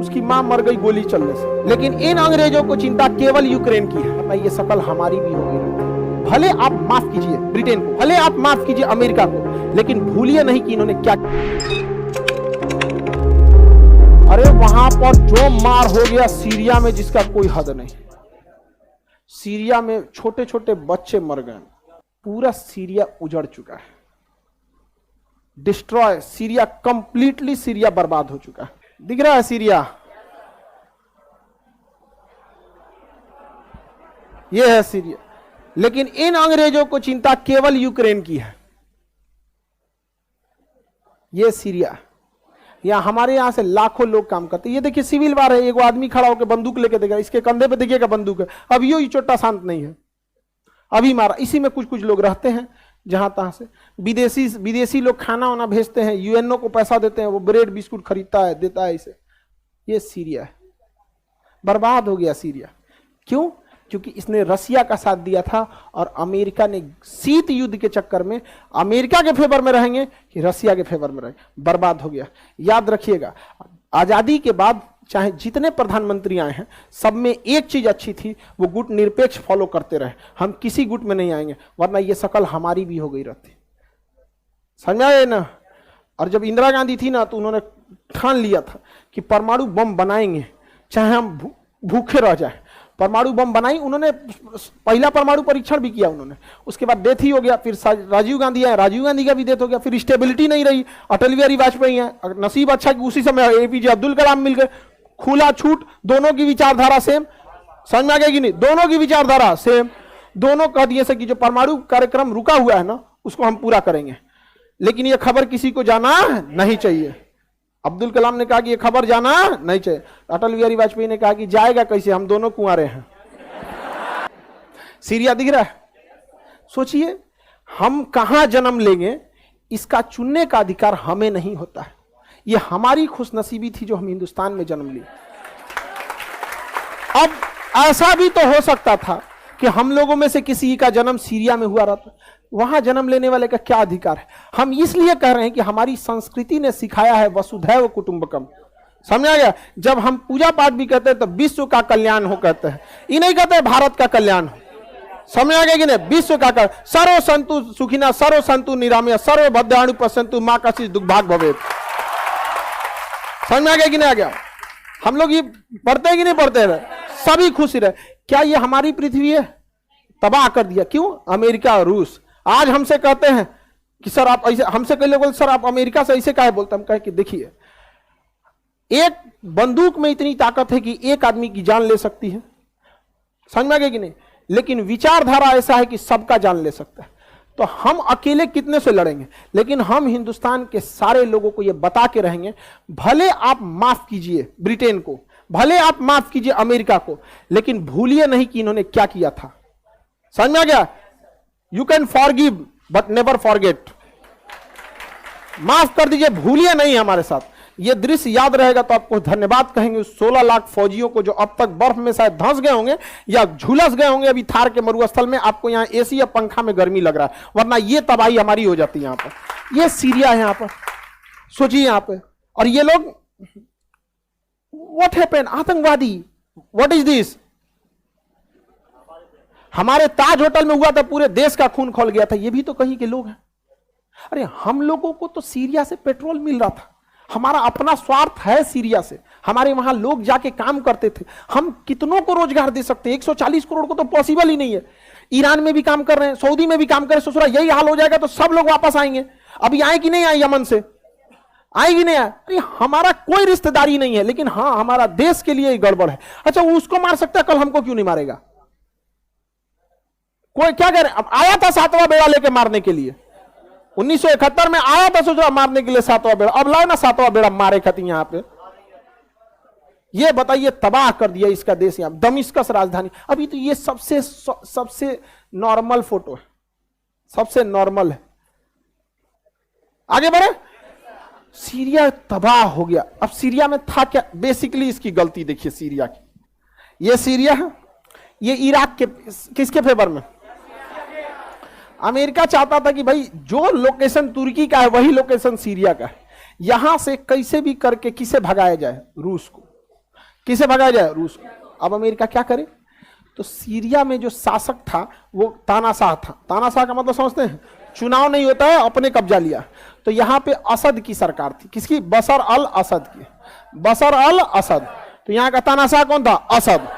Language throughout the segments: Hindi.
उसकी मां मर गई गोली चलने से। लेकिन इन अंग्रेजों को चिंता केवल यूक्रेन की है। ये शकल हमारी भी होगी। भले आप माफ कीजिए ब्रिटेन को, भले आप माफ कीजिए अमेरिका को, लेकिन भूलिए नहीं कि इन्होंने क्या किया। अरे वहां पर जो मार हो गया सीरिया में जिसका कोई हद नहीं। सीरिया में छोटे छोटे बच्चे मर गए, पूरा सीरिया उजड़ चुका है, डिस्ट्रॉय। सीरिया कंप्लीटली, सीरिया बर्बाद हो चुका है। दिख रहा है सीरिया, यह है सीरिया। लेकिन इन अंग्रेजों को चिंता केवल यूक्रेन की है। यह सीरिया, यहां हमारे यहां से लाखों लोग काम करते हैं। ये देखिए सिविल वार है, एक आदमी खड़ा होकर बंदूक लेके देगा, इसके कंधे पे देखिएगा बंदूक है। अब यो चोटा शांत नहीं है, अभी मारा। इसी में कुछ कुछ लोग रहते हैं जहां तहां से। विदेशी लोग खाना वाना भेजते हैं, यूएनओ को पैसा देते हैं, वो ब्रेड बिस्कुट खरीदता है, देता है इसे। ये सीरिया है, बर्बाद हो गया सीरिया। क्यों? क्योंकि इसने रसिया का साथ दिया था और अमेरिका ने शीत युद्ध के चक्कर में अमेरिका के फेवर में रहेंगे कि रसिया के फेवर में रहेंगे, बर्बाद हो गया। याद रखिएगा, आजादी के बाद चाहे जितने प्रधानमंत्री आए हैं, सब में एक चीज अच्छी थी, वो गुट निरपेक्ष फॉलो करते रहे। हम किसी गुट में नहीं आएंगे, वरना ये शकल हमारी भी हो गई रहती। समझ आए ना? और जब इंदिरा गांधी थी ना, तो उन्होंने ठान लिया था कि परमाणु बम बनाएंगे, चाहे हम भूखे रह जाए। परमाणु बम बनाई उन्होंने, पहला परमाणु परीक्षण भी किया उन्होंने। उसके बाद डेथ ही हो गया। फिर राजीव गांधी आए, राजीव गांधी का भी डेथ हो गया। फिर स्टेबिलिटी नहीं रही, अटल बिहारी वाजपेयी है। नसीब अच्छा कि उसी समय एपीजे अब्दुल कलाम मिल गए। खुला छूट, दोनों की विचारधारा सेम। समझ में आ गया कि नहीं? दोनों की विचारधारा सेम। दोनों कह दिए से कि जो परमाणु कार्यक्रम रुका हुआ है ना, उसको हम पूरा करेंगे। लेकिन यह खबर किसी को जाना नहीं चाहिए। अब्दुल कलाम ने कहा कि ये खबर जाना नहीं चाहिए। अटल बिहारी वाजपेयी ने कहा कि जाएगा कैसे, हम दोनों कुंवारे हैं। सीरिया दिख रहा है? सोचिए, हम कहां जन्म लेंगे इसका चुनने का अधिकार हमें नहीं होता है। ये हमारी खुशनसीबी थी जो हम हिंदुस्तान में जन्म लिए। अब ऐसा भी तो हो सकता था कि हम लोगों में से किसी का जन्म सीरिया में हुआ रहता, वहां जन्म लेने वाले का क्या अधिकार है? हम इसलिए कह रहे हैं कि हमारी संस्कृति ने सिखाया है वसुधैव कुटुंबकम। समझ आ गया? जब हम पूजा पाठ भी कहते हैं तो विश्व का कल्याण हो कहते हैं, ये नहीं कहते भारत का कल्याण हो। समझ आ गया कि नहीं? विश्व का कल्याण। सर्व संतु सुखिना, सर्व संतु निरामया, सर्व भद्राणु पश्यन्तु मां कश्चित् दुर्भाग् भवेत्। समझ में आ गया कि नहीं आ गया? हम लोग ये पढ़ते हैं कि नहीं पढ़ते हैं? सभी खुश रहे। क्या ये हमारी पृथ्वी है? तबाह कर दिया। क्यों? अमेरिका और रूस। आज हमसे कहते हैं कि सर आप ऐसे, हमसे कई लोग सर आप अमेरिका से ऐसे काहे बोलते? हम कहे कि देखिए, एक बंदूक में इतनी ताकत है कि एक आदमी की जान ले सकती है। समझ में आ गया कि नहीं? लेकिन विचारधारा ऐसा है कि सबका जान ले सकता है। तो हम अकेले कितने से लड़ेंगे? लेकिन हम हिंदुस्तान के सारे लोगों को यह बता के रहेंगे, भले आप माफ कीजिए ब्रिटेन को, भले आप माफ कीजिए अमेरिका को, लेकिन भूलिए नहीं कि इन्होंने क्या किया था। समझ में आ गया? You can forgive but never forget. माफ कर दीजिए, भूलिए नहीं हमारे साथ। ये दृश्य याद रहेगा तो आपको धन्यवाद कहेंगे उस 16 लाख फौजियों को जो अब तक बर्फ में शायद धंस गए होंगे या झुलस गए होंगे अभी थार के मरुस्थल में। आपको यहाँ एसी या पंखा में गर्मी लग रहा है, वरना ये तबाही हमारी हो जाती है। यहाँ पर ये सीरिया है, यहाँ पर सोचिए यहाँ पे। और ये लोग व्हाट हैपेंड? आतंकवादी, व्हाट इज दिस? हमारे ताज होटल में हुआ था, पूरे देश का खून खौल गया था। ये भी तो कहीं के लोग हैं। अरे हम लोगों को तो सीरिया से पेट्रोल मिल रहा था, हमारा अपना स्वार्थ है सीरिया से। हमारे वहां लोग जाके काम करते थे। हम कितनों को रोजगार दे सकते हैं? 140 करोड़ को तो पॉसिबल ही नहीं है। ईरान में भी काम कर रहे हैं, सऊदी में भी काम कर रहे हैं। सोच रहा यही हाल हो जाएगा तो सब लोग वापस आएंगे। अभी आए कि नहीं आए? यमन से आएगी नहीं आए? अरे हमारा कोई रिश्तेदारी नहीं है, लेकिन हाँ हमारा देश के लिए गड़बड़ है। अच्छा वो उसको मार सकता है, कल हमको क्यों नहीं मारेगा? कोई क्या कह रहे? अब आया था 7वां बेड़ा लेके मारने के लिए, 1971 में आया था, सोच रहा मारने के लिए 7वां बेड़ा। अब लाओ ना 7वां बेड़ा मारे खाती यहां पे। ये बताइए, तबाह कर दिया इसका देश। यहां दमिश्कस राजधानी। अभी तो ये सबसे नॉर्मल फोटो है, सबसे नॉर्मल है। आगे बढ़े। सीरिया तबाह हो गया। अब सीरिया में था क्या? बेसिकली इसकी गलती देखिए सीरिया की। ये सीरिया है, ये इराक के किसके फेवर में? अमेरिका चाहता था कि भाई जो लोकेशन तुर्की का है वही लोकेशन सीरिया का है। यहां से कैसे भी करके किसे भगाया जाए? रूस को। किसे भगाया जाए? रूस को। अब अमेरिका क्या करे? तो सीरिया में जो शासक था वो तानाशाह था। तानाशाह का मतलब समझते हैं? चुनाव नहीं होता है, अपने कब्जा लिया। तो यहां पे असद की सरकार थी। किसकी? बशर अल असद की। बशर अल असद। तो यहां का तानाशाह कौन था? असद।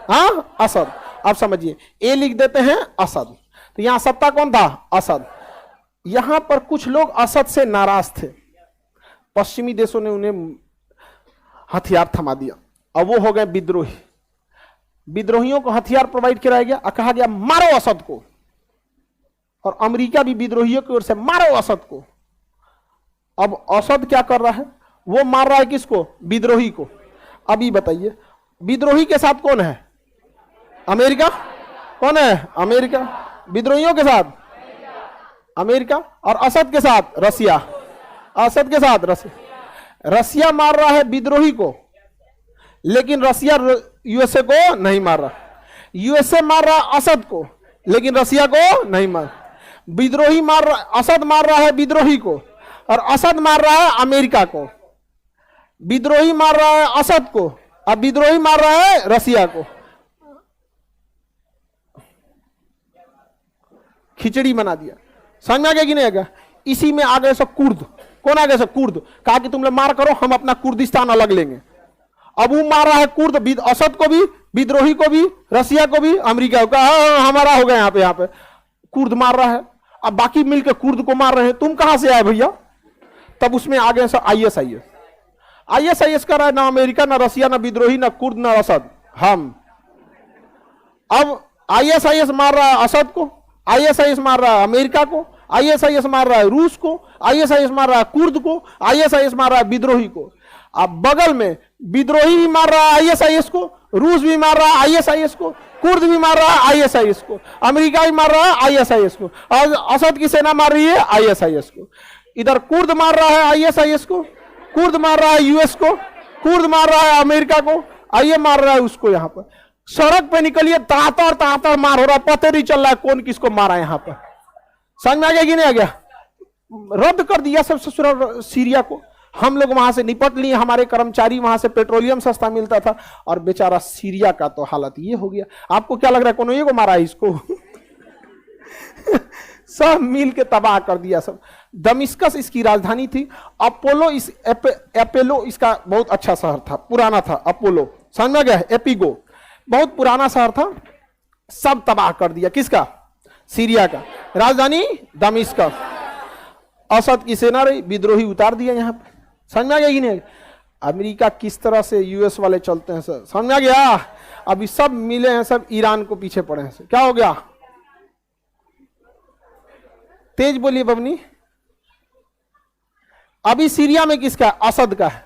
हाँ, असद। अब समझिए, ए लिख देते हैं असद। तो यहां सत्ता कौन था? असद। यहां पर कुछ लोग असद से नाराज थे, पश्चिमी देशों ने उन्हें हथियार थमा दिया। अब वो हो गए विद्रोही। विद्रोहियों को हथियार प्रोवाइड कराया गया, कहा गया मारो असद को। और अमेरिका भी विद्रोहियों की ओर से मारो असद को। अब असद क्या कर रहा है? वो मार रहा है किसको? विद्रोही को। अभी बताइए, विद्रोही के साथ कौन है? अमेरिका। कौन है? अमेरिका। विद्रोहियों के साथ अमेरिका, और असद के साथ रसिया। असद के साथ रसिया। रसिया मार रहा है विद्रोही को, लेकिन रसिया यूएसए को नहीं मार रहा। यूएसए मार रहा है असद को, लेकिन रसिया को नहीं मार। विद्रोही मार रहा, असद मार रहा है विद्रोही को, और असद मार रहा है अमेरिका को। विद्रोही मार रहा है असद को, अब विद्रोही मार रहा है रसिया को। खिचड़ी बना दिया। समझ में आ गया कि नहीं आ गया? इसी में आ गए सब कुर्द। कौन आ गए? सब कुर्द। कहा कि तुम लोग मार करो, हम अपना कुर्दिस्तान अलग लेंगे। अब वो मार रहा है कुर्द, असद को भी, विद्रोही को भी, रसिया को भी, अमेरिका को। कहा हमारा हो गया। यहाँ पे कुर्द मार रहा है, अब बाकी मिलकर कुर्द को मार रहे हैं। तुम कहां से आए भैया? तब उसमें आ गए सब आईएसआईएस। आईएसआईएस कर रहा है, ना अमेरिका, ना रसिया, ना विद्रोही, ना कुर्द, ना असद, हम। अब आईएसआईएस मार रहा है असद को, आईएसआईएस मार रहा है अमेरिका को, आईएसआईएस मार रहा है रूस को, आईएसआईएस मार रहा है कुर्द को, आईएसआईएस मार रहा है विद्रोही को। अब बगल में विद्रोही भी मार रहा है आईएसआईएस को, रूस भी मार रहा है आईएसआईएस को, कुर्द भी मार रहा है आईएसआईएस को, अमेरिका भी मार रहा है आईएसआईएस को, और असद की सेना मार रही है आईएसआईएस को। इधर कुर्द मार रहा है आईएसआईएस को, कुर्द मार रहा है यूएस को, कुर्द मार रहा है अमेरिका को, आईए मार रहा है उसको। यहाँ पर सड़क पे निकलिए, तातर मार हो रहा है, पता नहीं चल रहा है कौन किसको मारा। यहाँ पर समझ में आ गया कि नहीं आ गया? रद्द कर दिया सब ससुराल सीरिया को। हम लोग वहां से निपट लिए, हमारे कर्मचारी, वहां से पेट्रोलियम सस्ता मिलता था, और बेचारा सीरिया का तो हालत ये हो गया। आपको क्या लग रहा है कौन ये को मारा है इसको? सब मिल के तबाह कर दिया सब। दमिश्कस इसकी राजधानी थी। अपोलो एपेलो इसका बहुत अच्छा शहर था, पुराना था। अपोलो समझ में गया? एपिगो बहुत पुराना शहर था, सब तबाह कर दिया। किसका? सीरिया का। राजधानी दमिश्कस। असद की सेना रही, विद्रोही उतार दिया यहाँ पे। समझ में आ गया कि नहीं? अमेरिका किस तरह से यूएस वाले चलते हैं सर, समझ में आ गया? अभी सब मिले हैं, सब ईरान को पीछे पड़े हैं सर। क्या हो गया? तेज बोलिए बबनी। अभी सीरिया में किसका? असद का है।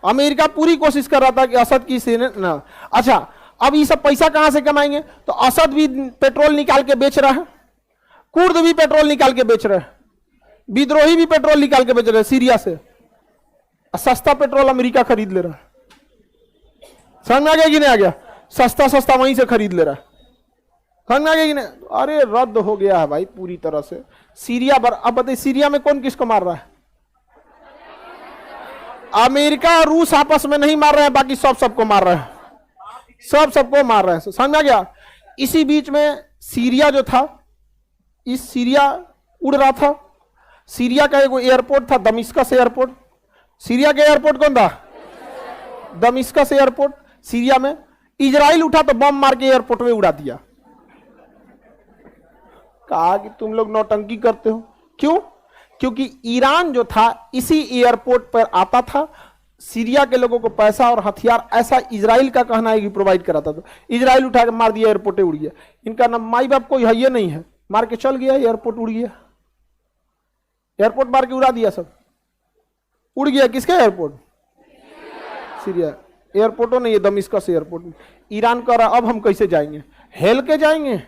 अमेरिका पूरी कोशिश कर रहा था कि असद की सेना ना। अच्छा, अब ये सब पैसा कहां से कमाएंगे? तो असद भी पेट्रोल निकाल के बेच रहा है, कुर्द भी पेट्रोल निकाल के बेच रहे हैं, विद्रोही भी पेट्रोल निकाल के बेच रहे हैं सीरिया से। सस्ता पेट्रोल अमेरिका खरीद ले रहा है। समझ में आ गया कि नहीं आ गया? सस्ता सस्ता वहीं से खरीद ले रहा है। समझ में आ गया कि नहीं? अरे रद्द हो गया है भाई पूरी तरह से सीरिया। अब बताइए सीरिया में कौन किसको मार रहा है? अमेरिका और रूस आपस में नहीं मार रहे हैं, बाकी सब सबको मार रहे हैं, सब सबको मार रहे हैं। समझ में आ गया? इसी बीच में सीरिया जो था, इस सीरिया उड़ रहा था। सीरिया का एक एयरपोर्ट था, दमिश्कस एयरपोर्ट। सीरिया का एयरपोर्ट कौन था? दमिश्कस एयरपोर्ट। सीरिया में इजराइल उठा तो बम मार के एयरपोर्ट में उड़ा दिया। कहा कि तुम लोग नौटंकी करते हो। क्यों? क्योंकि ईरान जो था इसी एयरपोर्ट पर आता था, सीरिया के लोगों को पैसा और हथियार, ऐसा इजराइल का कहना है कि प्रोवाइड कराता था। इजराइल उठा के मार दिया, एयरपोर्ट उड़ गया। इनका ना माई बाप कोई है ये नहीं है, मार के चल गया, एयरपोर्ट उड़ गया। एयरपोर्ट मार के उड़ा दिया, सब उड़ गया। किसका एयरपोर्ट? सीरिया। एयरपोर्टों नहीं है, दमिश्कस एयरपोर्ट। ईरान कह रहा अब हम कैसे जाएंगे? हेल के जाएंगे।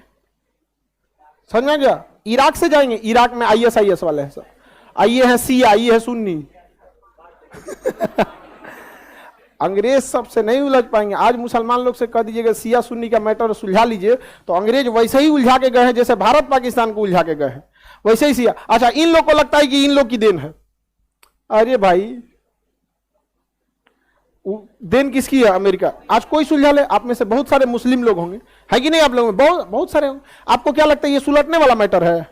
समझ में गया? इराक से जाएंगे। इराक में आईएसआईएस वाले हैं सब, आइए है शिया, आइए है सुन्नी। अंग्रेज सबसे नहीं उलझ पाएंगे। आज मुसलमान लोग से कह दीजिएगा शिया सुन्नी का मैटर सुलझा लीजिए, तो अंग्रेज वैसे ही उलझा के गए हैं जैसे भारत पाकिस्तान को उलझा के गए हैं, वैसे ही शिया। अच्छा, इन लोग को लगता है कि इन लोग की देन है। अरे भाई, देन किसकी है? अमेरिका। आज कोई सुलझा ले, आप में से बहुत सारे मुस्लिम लोग होंगे, है कि नहीं? आप लोग में बहुत बहुत सारे होंगे। आपको क्या लगता है ये सुलटने वाला मैटर है?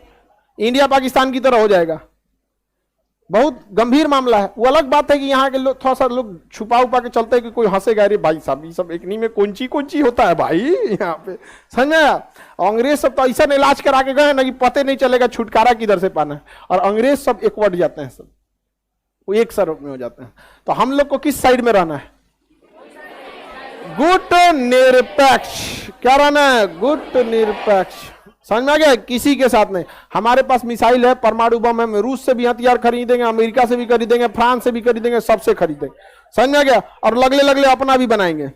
इंडिया पाकिस्तान की तरह हो जाएगा? बहुत गंभीर मामला है। वो अलग बात है कि यहाँ के लोग थोड़ा सा लोग छुपा उपा के चलते हैं कि कोई हंसेगा, अरे भाई साहब ये सब एक नहीं में कौन ची होता है भाई यहाँ पे, समझ में आया? अंग्रेज सब तो ऐसा इलाज करा के गए ना कि पते नहीं चलेगा छुटकारा किधर से पाना है, और अंग्रेज सब एकवट जाते हैं, सब वो एक सर में हो जाते हैं। तो हम लोग को किस साइड में रहना है? गुट निरपेक्ष। क्या रहना है? गुट निरपेक्ष। समझ में आ गया? किसी के साथ नहीं। हमारे पास मिसाइल है, परमाणु बम है, रूस से भी हथियार खरीदेंगे, अमेरिका से भी खरीदेंगे, फ्रांस से भी खरीदेंगे, सबसे खरीदेंगे। समझ में आ गया? और लगले लगले अपना भी बनाएंगे।